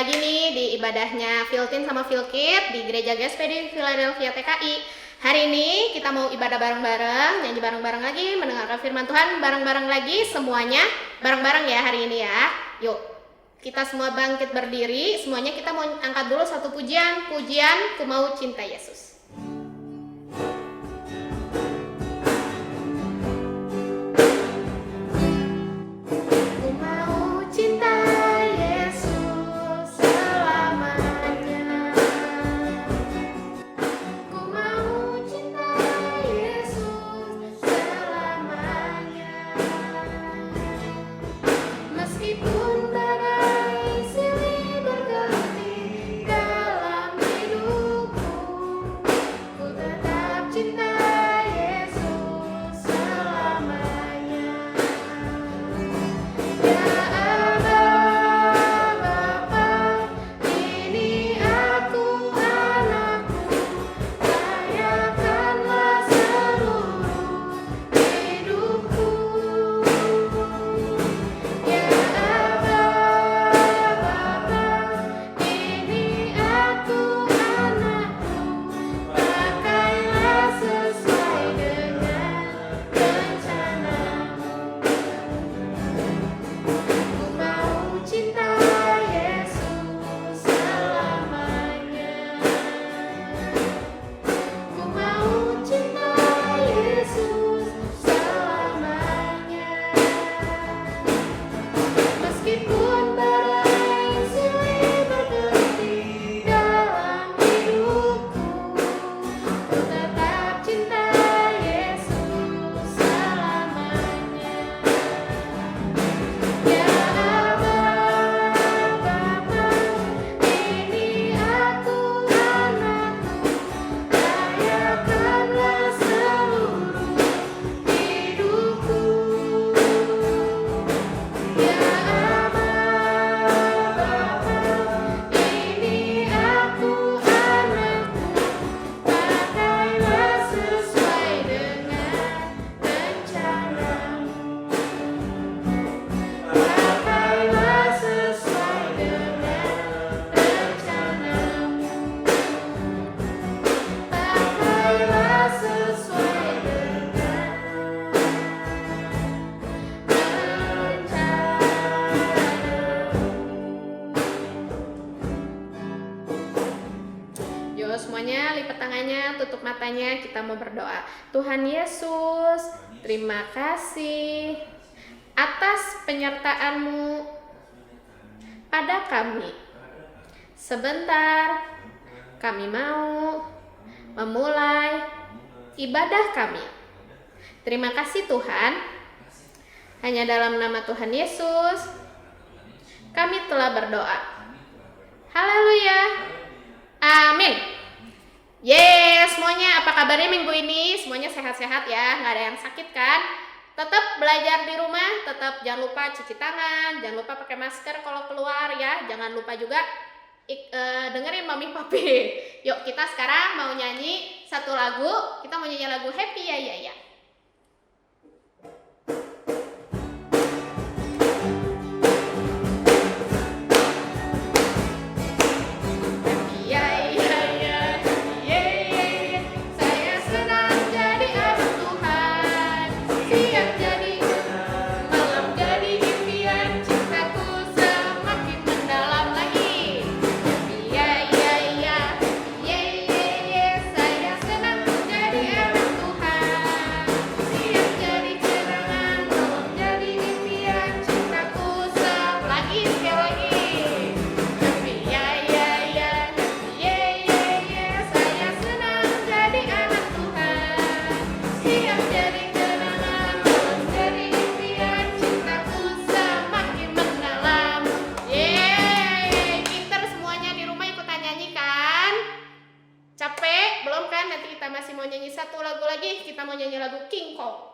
lagi nih di ibadahnya Filtin sama Filkit di Gereja GSP di Philadelphia TKI. Hari ini kita mau ibadah bareng-bareng, nyanyi bareng-bareng lagi, mendengarkan firman Tuhan bareng-bareng lagi, semuanya bareng-bareng ya hari ini ya. Yuk, kita semua bangkit berdiri, semuanya kita mau angkat dulu satu pujian, Ku Mau Cinta Yesus. Semuanya lipat tangannya, tutup matanya, kita mau berdoa. Tuhan Yesus, terima kasih atas penyertaan-Mu pada kami. Sebentar, kami mau memulai ibadah kami. Terima kasih Tuhan, hanya dalam nama Tuhan Yesus kami telah berdoa. Haleluya, amin. Yes, semuanya apa kabarnya minggu ini? Semuanya sehat-sehat ya, nggak ada yang sakit kan? Tetap belajar di rumah, tetap jangan lupa cuci tangan, jangan lupa pakai masker kalau keluar ya. Jangan lupa juga dengerin mami papi. Yuk kita sekarang mau nyanyi satu lagu, kita mau nyanyi lagu Happy Ya Ya Ya. Satu lagu lagi, kita mau nyanyi lagu King Kong.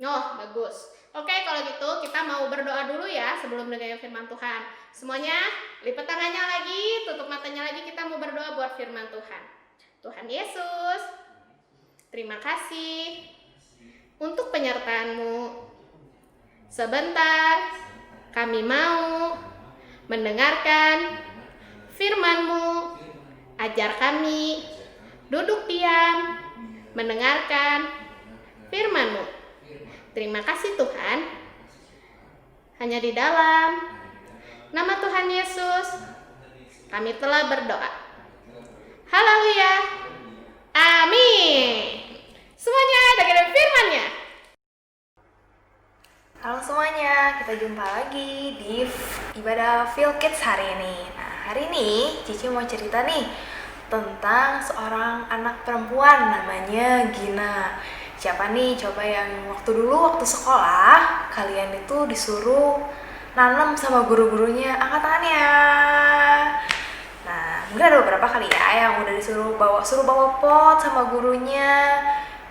Oh, bagus. Oke, kalau gitu kita mau berdoa dulu ya sebelum mendengar firman Tuhan. Semuanya lipat tangannya lagi, tutup matanya lagi, kita mau berdoa buat firman Tuhan. Tuhan Yesus, terima kasih untuk penyertaan-Mu. Sebentar, kami mau mendengarkan firman-Mu. Ajar kami duduk diam, mendengarkan firman-Mu. Terima kasih Tuhan. Hanya di dalam nama Tuhan Yesus kami telah berdoa. Haleluya. Amin. Semuanya dengerin firman-Nya. Halo semuanya, kita jumpa lagi di ibadah Feel Kids hari ini. Nah, hari ini Cici mau cerita nih tentang seorang anak perempuan namanya Gina. Siapa nih coba yang waktu sekolah kalian itu disuruh nanam sama guru-gurunya? Angkat tangannya. Nah, mungkin ada beberapa kali ya yang udah suruh bawa pot sama gurunya,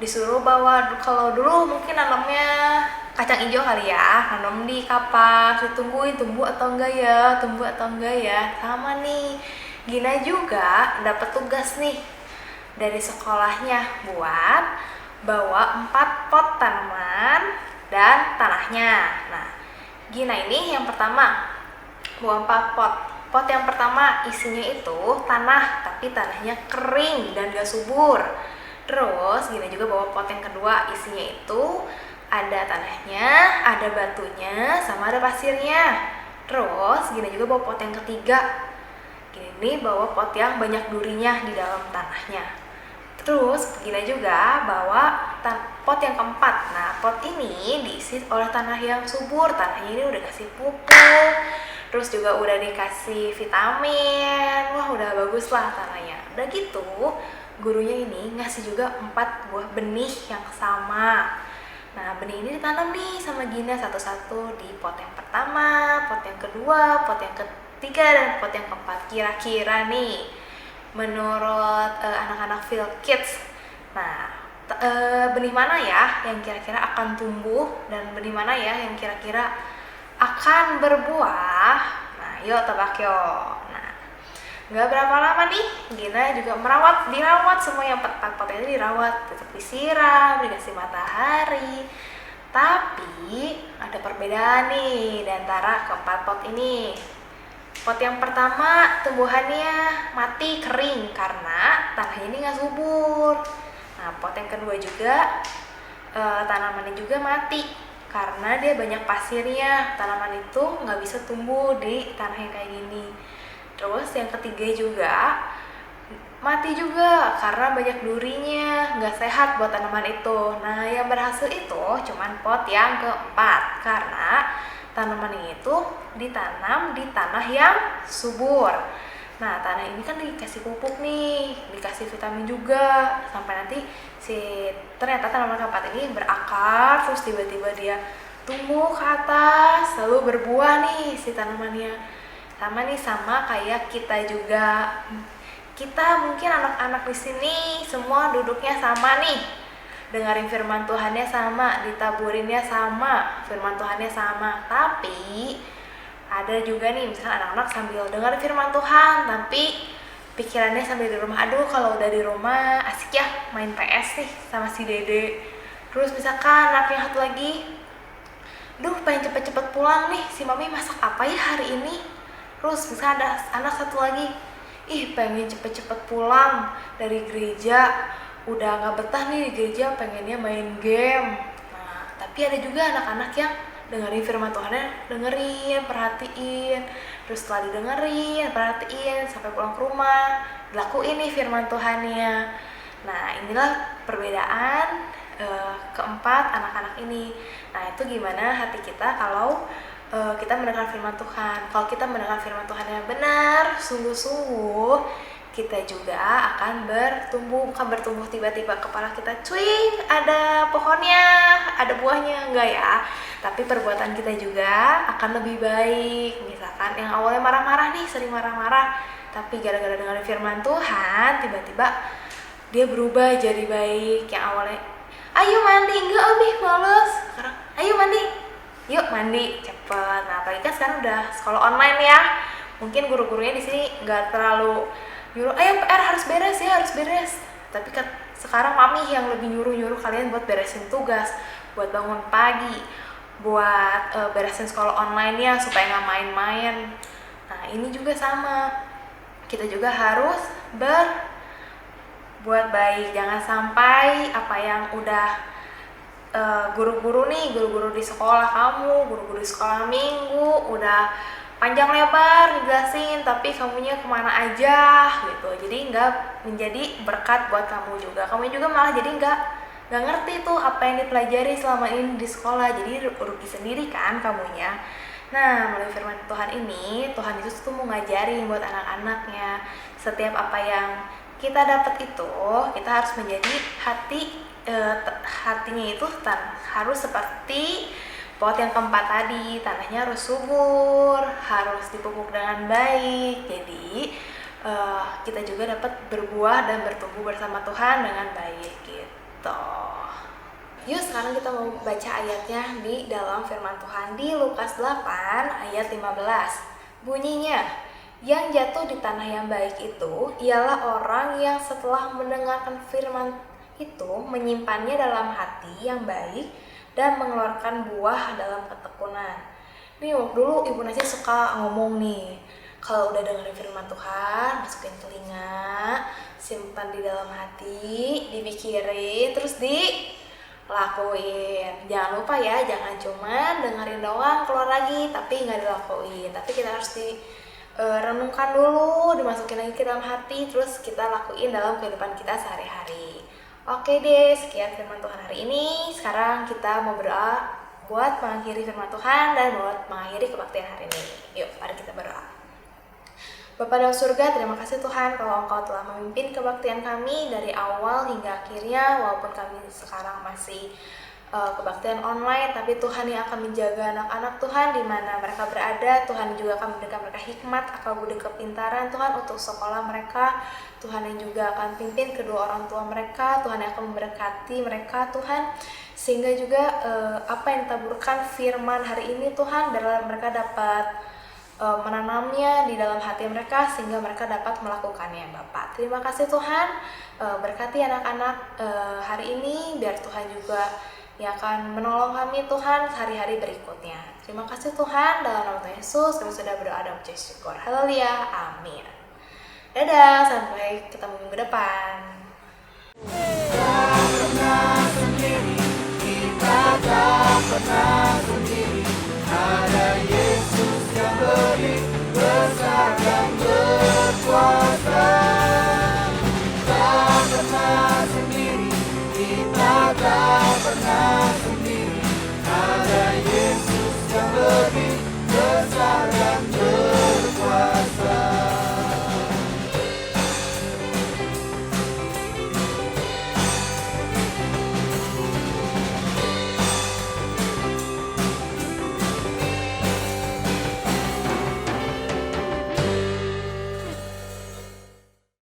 disuruh bawa, kalau dulu mungkin nanamnya kacang hijau kali ya, nanam di kapas, ditungguin tumbuh atau enggak ya. Sama nih, Gina juga dapat tugas nih dari sekolahnya buat bawa 4 pot tanaman dan tanahnya. Nah, Gina ini yang pertama bawa 4 pot. Pot yang pertama isinya itu tanah, tapi tanahnya kering dan gak subur. Terus Gina juga bawa pot yang kedua, isinya itu ada tanahnya, ada batunya, sama ada pasirnya. Terus Gina juga bawa pot yang ketiga. Gini bawa pot yang banyak durinya di dalam tanahnya. Terus Gina juga bawa pot yang keempat. Nah, pot ini diisi oleh tanah yang subur. Tanahnya ini udah kasih pupuk, terus juga udah dikasih vitamin. Wah, udah bagus lah tanahnya. Udah gitu, gurunya ini ngasih juga 4 buah benih yang sama. Nah, benih ini ditanam nih sama Gina satu-satu di pot yang pertama, pot yang kedua, pot yang ketiga, dan pot yang keempat. Kira-kira nih menurut anak-anak Feel Kids, nah benih mana ya yang kira-kira akan tumbuh dan benih mana ya yang kira-kira akan berbuah? Nah, yuk tebak yuk. Nah, nggak berapa lama nih Gina juga dirawat semua yang pot ini, dirawat, tetap disiram, dikasih matahari. Tapi ada perbedaan nih di antara keempat pot ini. Pot yang pertama tumbuhannya mati kering karena tanahnya ini nggak subur. Nah, pot yang kedua juga tanamannya juga mati karena dia banyak pasirnya. Tanaman itu nggak bisa tumbuh di tanah yang kayak gini. Terus yang ketiga juga mati juga karena banyak durinya, nggak sehat buat tanaman itu. Nah, yang berhasil itu cuman pot yang keempat karena tanaman itu ditanam di tanah yang subur. Nah, tanah ini kan dikasih pupuk nih, dikasih vitamin juga, sampai nanti ternyata tanaman keempat ini berakar, terus tiba-tiba dia tumbuh ke atas, lalu berbuah nih si tanamannya. Sama kayak kita juga. Kita mungkin anak-anak di sini semua duduknya sama nih, dengerin firman Tuhannya sama, ditaburinnya sama, firman Tuhannya sama. Tapi ada juga nih misalnya anak-anak sambil dengar firman Tuhan tapi pikirannya sambil di rumah. Aduh, kalau udah di rumah asik ya main PS nih sama si Dede. Terus misalkan anak yang satu lagi, duh pengen cepet-cepet pulang nih, si mami masak apa ya hari ini. Terus misalnya ada anak satu lagi, ih pengen cepet-cepet pulang dari gereja, udah gak betah nih di gereja, pengennya main game. Nah, tapi ada juga anak-anak yang dengerin firman Tuhannya, dengerin, perhatiin, terus setelah didengerin, perhatiin, sampai pulang ke rumah, dilakuin nih firman Tuhannya. Nah, inilah perbedaan keempat anak-anak ini. Nah, itu gimana hati kita kalau kita mendengar firman Tuhan. Kalau kita mendengar firman Tuhan yang benar, sungguh-sungguh, kita juga akan bertumbuh tiba-tiba kepala kita cuing, ada pohonnya, ada buahnya, enggak ya. Tapi perbuatan kita juga akan lebih baik. Misalkan yang awalnya marah-marah nih, sering marah-marah, tapi gara-gara dengar firman Tuhan, tiba-tiba dia berubah jadi baik. Yang awalnya ayo mandi, enggak abis males. Sekarang ayo mandi, yuk mandi cepet. Nah apalagi kan sekarang udah sekolah online ya, mungkin guru-gurunya di sini nggak terlalu nyuruh ayo PR harus beres ya, harus beres. Tapi kan sekarang mami yang lebih nyuruh kalian buat beresin tugas, buat bangun pagi, buat beresin sekolah online ya supaya nggak main-main. Nah ini juga sama, kita juga harus berbuat baik. Jangan sampai apa yang udah guru-guru di sekolah kamu, guru-guru di sekolah minggu udah panjang lebar dijelasin tapi kamunya kemana aja gitu, jadi nggak menjadi berkat buat kamu juga malah jadi nggak ngerti tuh apa yang dipelajari selama ini di sekolah, jadi rugi sendiri kan kamunya. Nah melalui firman Tuhan ini, Tuhan Yesus tuh mau ngajarin buat anak-anaknya, setiap apa yang kita dapat itu kita harus menjadi hatinya itu harus seperti pot yang keempat tadi, tanahnya harus subur, harus dipupuk dengan baik. Jadi kita juga dapat berbuah dan bertumbuh bersama Tuhan dengan baik gitu. Yuk sekarang kita mau baca ayatnya di dalam firman Tuhan di Lukas 8 ayat 15. Bunyinya, yang jatuh di tanah yang baik itu ialah orang yang setelah mendengarkan firman itu menyimpannya dalam hati yang baik dan mengeluarkan buah dalam ketekunan. Nih dulu Ibu Nasi suka ngomong nih, kalau udah dengerin firman Tuhan, masukin telinga, simpan di dalam hati, dipikirin, terus dilakuin. Jangan lupa ya, jangan cuma dengerin doang, keluar lagi, tapi nggak dilakuin. Tapi kita harus renungkan dulu, dimasukin lagi ke dalam hati, terus kita lakuin dalam kehidupan kita sehari-hari. Oke deh, sekian firman Tuhan hari ini. Sekarang kita mau berdoa buat mengakhiri firman Tuhan dan buat mengakhiri kebaktian hari ini. Yuk, mari kita berdoa. Bapa dalam surga, terima kasih Tuhan kalau Engkau telah memimpin kebaktian kami dari awal hingga akhirnya, walaupun kami sekarang masih kebaktian online, tapi Tuhan yang akan menjaga anak-anak Tuhan di mana mereka berada. Tuhan juga akan memberikan mereka hikmat, akan budi kepintaran Tuhan untuk sekolah mereka. Tuhan yang juga akan pimpin kedua orang tua mereka. Tuhan yang akan memberkati mereka Tuhan, sehingga juga apa yang ditaburkan firman hari ini Tuhan, dalam mereka dapat menanamnya di dalam hati mereka sehingga mereka dapat melakukannya Bapak. Terima kasih Tuhan, berkati anak-anak hari ini, biar Tuhan juga yang akan menolong kami Tuhan hari-hari berikutnya. Terima kasih Tuhan, dalam nama Tuhan Yesus kami sudah berdoa dan mengucap syukur. Haleluya, amin. Dadah, sampai ketemu minggu depan. Kita pernah sendiri, kita tak pernah